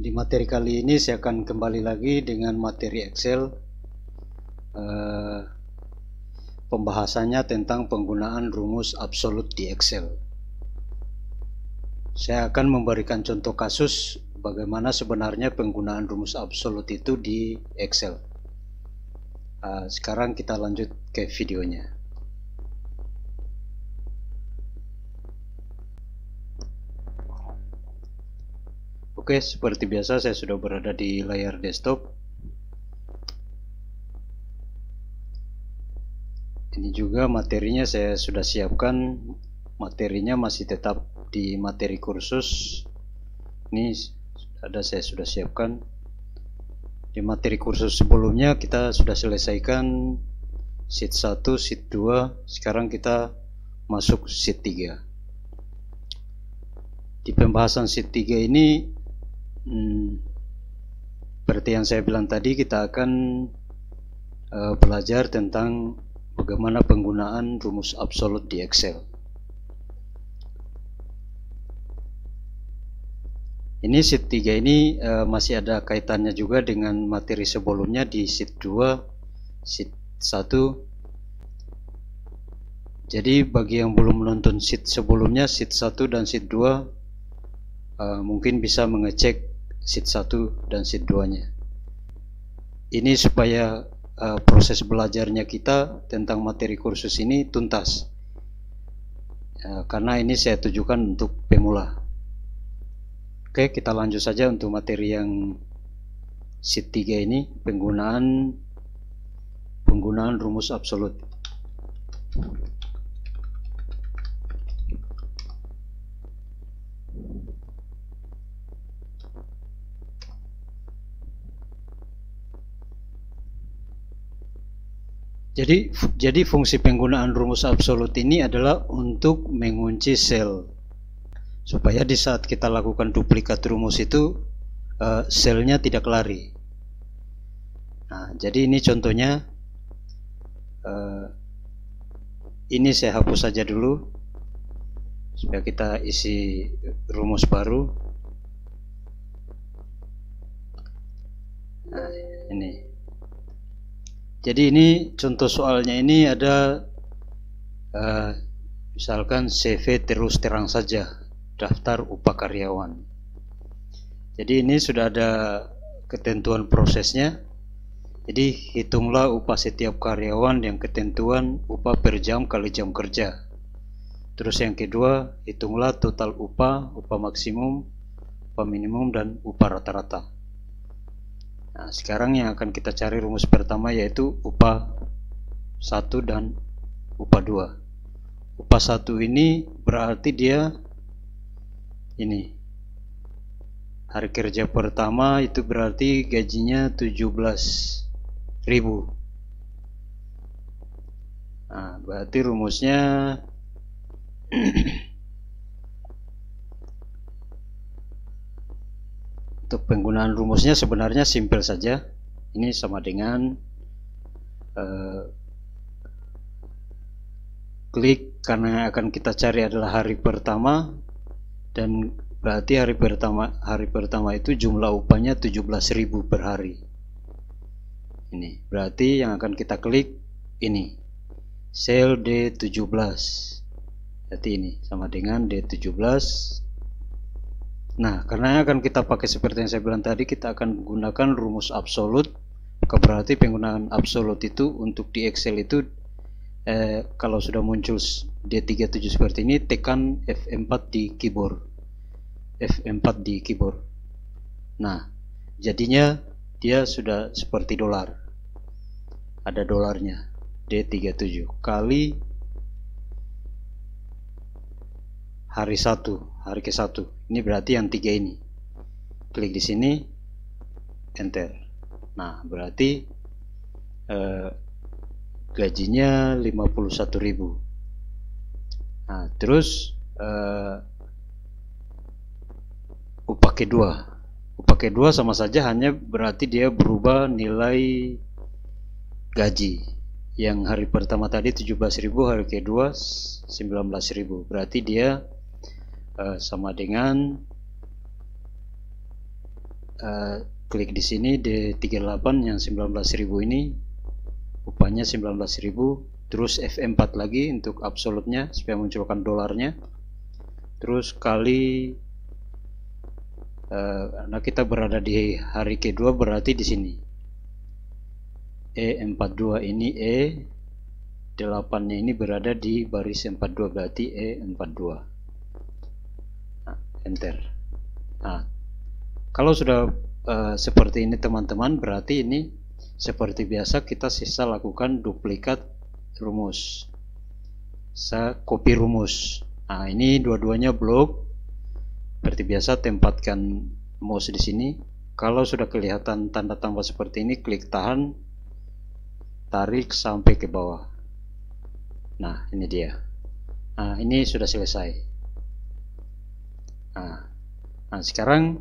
Di materi kali ini saya akan kembali lagi dengan materi Excel. Pembahasannya tentang penggunaan rumus absolut di Excel. Saya akan memberikan contoh kasus bagaimana sebenarnya penggunaan rumus absolut itu di Excel. Sekarang kita lanjut ke videonya. Oke, seperti biasa saya sudah berada di layar desktop. Ini juga materinya saya sudah siapkan. Materinya masih tetap di materi kursus. Ini saya sudah siapkan. Di materi kursus sebelumnya kita sudah selesaikan sheet 1, sheet 2. Sekarang kita masuk sheet 3. Di pembahasan sheet 3 ini seperti yang saya bilang tadi, kita akan belajar tentang bagaimana penggunaan rumus absolut di Excel. Ini sheet 3 ini masih ada kaitannya juga dengan materi sebelumnya di sheet 2, sheet 1. Jadi bagi yang belum menonton sheet sebelumnya, sheet 1 dan sheet 2, mungkin bisa mengecek sheet 1 dan sheet 2-nya. Ini supaya proses belajarnya kita tentang materi kursus ini tuntas. Karena ini saya tujukan untuk pemula. Oke, kita lanjut saja untuk materi yang sheet 3 ini, penggunaan rumus absolut. Jadi fungsi penggunaan rumus absolut ini adalah untuk mengunci sel, supaya di saat kita lakukan duplikat rumus itu selnya tidak lari. Nah, jadi ini contohnya. Ini saya hapus saja dulu supaya kita isi rumus baru. Nah, ini. Jadi ini contoh soalnya, ini ada misalkan CV terus terang saja, daftar upah karyawan. Jadi ini sudah ada ketentuan prosesnya. Jadi hitunglah upah setiap karyawan yang ketentuan upah per jam kali jam kerja. Terus yang kedua, hitunglah total upah maksimum, upah minimum, dan upah rata-rata. Nah, sekarang yang akan kita cari rumus pertama yaitu upah 1 dan upah 2. Upah 1 ini berarti dia ini. Hari kerja pertama itu berarti gajinya 17.000. Nah, berarti rumusnya untuk penggunaan rumusnya sebenarnya simpel saja. Ini sama dengan klik, karena yang akan kita cari adalah hari pertama, dan berarti hari pertama itu jumlah upahnya 17.000 per hari. Ini berarti yang akan kita klik ini sel D17. Berarti ini sama dengan D17. Nah, karena akan kita pakai seperti yang saya bilang tadi, kita akan menggunakan rumus absolut. Berarti penggunaan absolut itu untuk di Excel itu kalau sudah muncul D37 seperti ini, tekan F4 di keyboard. F4 di keyboard. Nah, jadinya dia sudah seperti dolar. Ada dolarnya. D37 kali hari ke-1. Ini berarti yang 3 ini. Klik di sini, enter. Nah, berarti gajinya 51.000. Nah, terus upah kedua sama saja, hanya berarti dia berubah nilai gaji. Yang hari pertama tadi 17.000, hari kedua 19.000. Berarti dia sama dengan klik di sini D38 yang 19.000 ini upahnya 19.000, terus F4 lagi untuk absolutnya supaya munculkan dolarnya, terus kali karena kita berada di hari kedua berarti di sini E42 ini E8 nya ini berada di baris 42 berarti E42. Nah, enter. Nah, kalau sudah seperti ini teman-teman, berarti ini seperti biasa kita sisa lakukan duplikat rumus. Saya copy rumus. Nah, ini dua-duanya blok. Seperti biasa tempatkan mouse di sini. Kalau sudah kelihatan tanda tambah seperti ini, klik tahan, tarik sampai ke bawah. Nah, ini dia. Nah, ini sudah selesai. Nah sekarang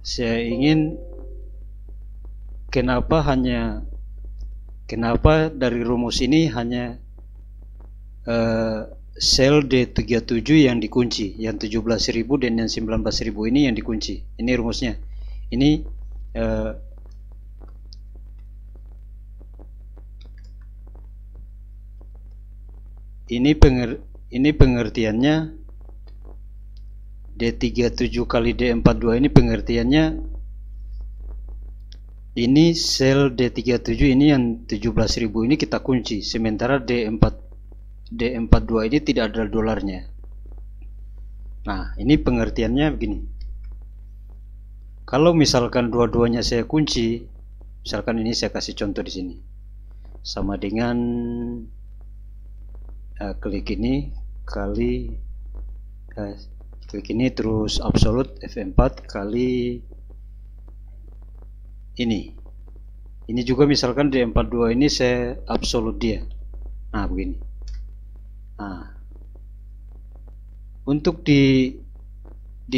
saya ingin kenapa dari rumus ini hanya sel D37 yang dikunci, yang 17.000 dan yang 19.000 ini yang dikunci. Ini rumusnya. Ini pengertiannya D37 kali D42 ini pengertiannya ini sel D37 ini yang 17.000 ini kita kunci, sementara D42 ini tidak ada dolarnya. Nah, ini pengertiannya begini. Kalau misalkan dua-duanya saya kunci, misalkan ini saya kasih contoh di sini, sama dengan klik ini kali klik ini terus absolute F4 kali ini juga misalkan D42 ini saya absolute dia. Nah, begini. Nah, untuk di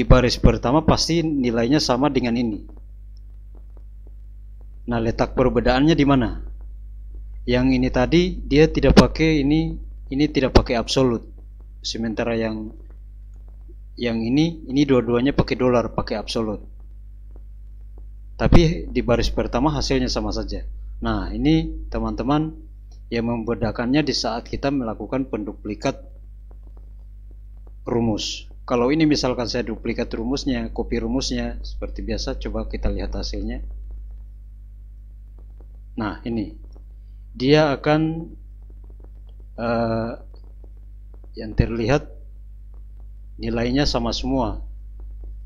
baris pertama pasti nilainya sama dengan ini. Nah, letak perbedaannya di mana? Yang ini tadi dia tidak pakai ini tidak pakai absolut, sementara yang ini dua-duanya pakai dolar, pakai absolut. Tapi di baris pertama hasilnya sama saja. Nah, ini teman-teman yang membedakannya di saat kita melakukan penduplikat rumus. Kalau ini misalkan saya duplikat rumusnya, copy rumusnya seperti biasa, coba kita lihat hasilnya. Nah, ini dia akan yang terlihat nilainya sama semua.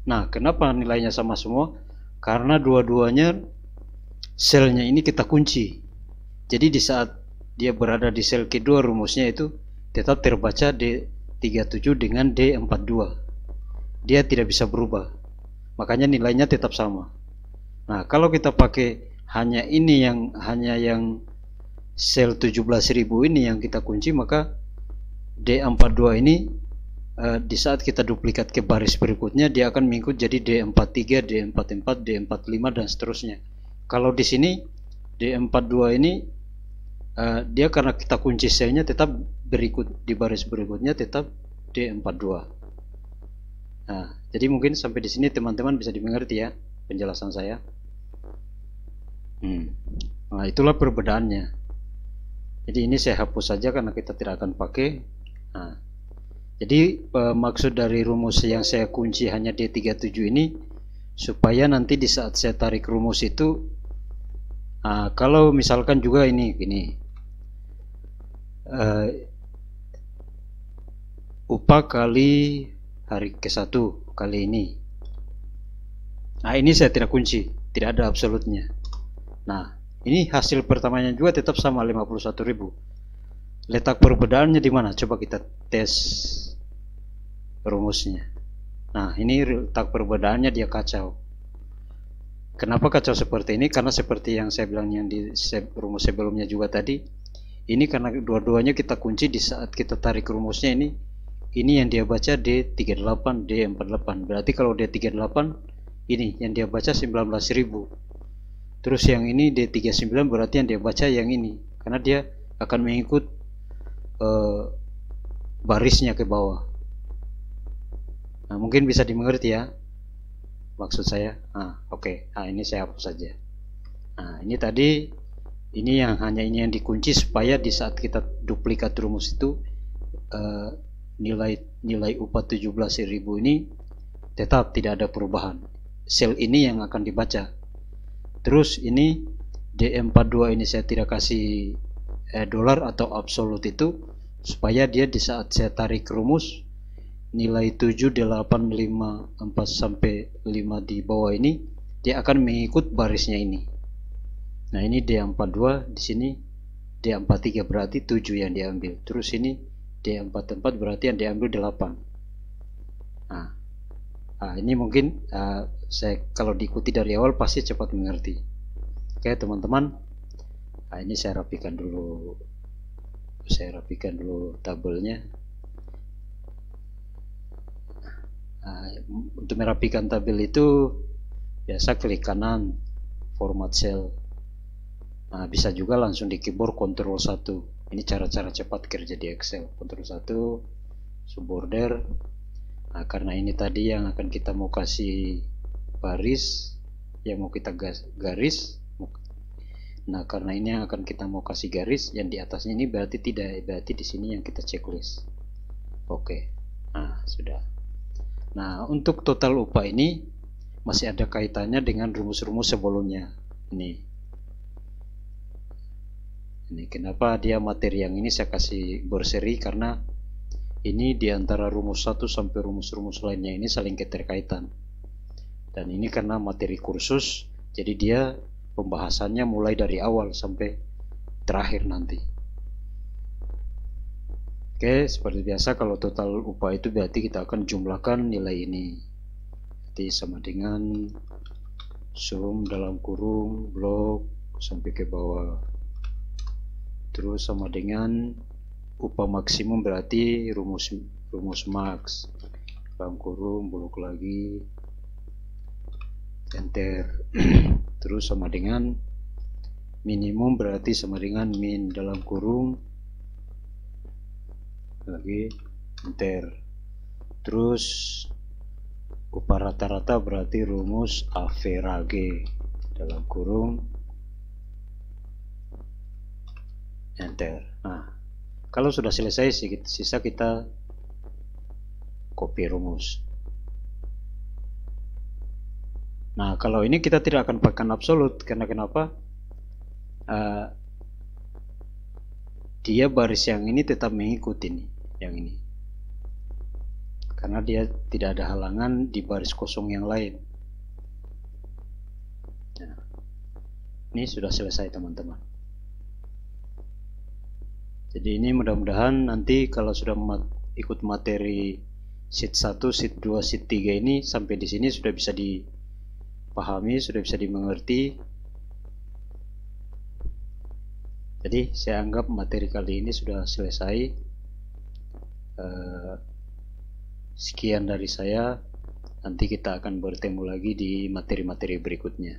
Nah, kenapa nilainya sama semua? Karena dua-duanya selnya ini kita kunci. Jadi di saat dia berada di sel kedua, rumusnya itu tetap terbaca D37 dengan D42. Dia tidak bisa berubah. Makanya nilainya tetap sama. Nah, kalau kita pakai hanya yang sel 17.000 ini yang kita kunci, maka D42 ini di saat kita duplikat ke baris berikutnya dia akan mengikut jadi D43, D44, D45 dan seterusnya. Kalau di sini D42 ini dia karena kita kunci selnya tetap berikut di baris berikutnya tetap D42. Nah, jadi mungkin sampai di sini teman-teman bisa dimengerti ya penjelasan saya. Nah, itulah perbedaannya. Jadi ini saya hapus saja karena kita tidak akan pakai. Nah, jadi maksud dari rumus yang saya kunci hanya D37 ini supaya nanti di saat saya tarik rumus itu kalau misalkan juga ini gini, upah kali hari ke-1 kali ini. Nah, ini saya tidak kunci, tidak ada absolutnya. Nah, ini hasil pertamanya juga tetap sama 51.000. Letak perbedaannya di mana? Coba kita tes rumusnya. Nah, ini letak perbedaannya dia kacau. Kenapa kacau seperti ini? Karena seperti yang saya bilang yang di rumus sebelumnya juga tadi, ini karena dua-duanya kita kunci di saat kita tarik rumusnya ini yang dia baca D38, D48. Berarti kalau D38 ini yang dia baca 19.000. Terus yang ini D39 berarti yang dia baca yang ini, karena dia akan mengikut barisnya ke bawah. Nah, mungkin bisa dimengerti ya maksud saya. Oke. Nah, ini saya hapus saja. Nah, ini tadi, ini yang hanya ini yang dikunci supaya di saat kita duplikat rumus itu nilai upah 17.000 ini tetap tidak ada perubahan. Sel ini yang akan dibaca. Terus ini D42 ini saya tidak kasih dolar atau absolut itu supaya dia di saat saya tarik rumus nilai 7, 8, 5, 4 sampai 5 di bawah ini dia akan mengikut barisnya ini. Nah, ini D42, di sini D43 berarti 7 yang diambil. Terus ini D44 berarti yang diambil 8. Nah, ini mungkin saya kalau diikuti dari awal pasti cepat mengerti. Oke, teman-teman. Nah, ini saya rapikan dulu. Saya rapikan dulu tabelnya. Untuk merapikan tabel itu biasa klik kanan format cell. Nah, bisa juga langsung di keyboard Ctrl 1. Ini cara-cara cepat kerja di Excel. Ctrl 1 subborder. Nah, karena ini tadi yang akan kita mau kasih baris, yang mau kita garis. Nah, karena ini yang akan kita mau kasih garis, yang di atasnya ini berarti tidak, berarti di sini yang kita checklist. Oke. Nah, sudah. Nah, untuk total upah ini masih ada kaitannya dengan rumus-rumus sebelumnya. Ini kenapa dia materi yang ini saya kasih berseri, karena ini diantara rumus 1 sampai rumus-rumus lainnya ini saling keterkaitan. Dan ini karena materi kursus, jadi dia pembahasannya mulai dari awal sampai terakhir nanti. Oke, seperti biasa kalau total upah itu berarti kita akan jumlahkan nilai ini. Jadi sama dengan sum dalam kurung blok sampai ke bawah. Terus sama dengan upah maksimum berarti rumus max dalam kurung blok lagi, enter. Terus sama dengan minimum berarti sama dengan min dalam kurung lagi, enter. Terus upah rata-rata berarti rumus average dalam kurung, enter. Nah, kalau sudah selesai sisa kita copy rumus. Nah, kalau ini kita tidak akan pakai absolut, karena kenapa? Dia baris yang ini tetap mengikuti ini, yang ini, karena dia tidak ada halangan di baris kosong yang lain. Nah, ini sudah selesai teman-teman. Jadi ini mudah-mudahan nanti kalau sudah ikut materi sheet 1, sheet 2, sheet 3 ini sampai di sini sudah bisa dipahami, sudah bisa dimengerti. Jadi saya anggap materi kali ini sudah selesai. Sekian dari saya. Nanti kita akan bertemu lagi di materi-materi berikutnya.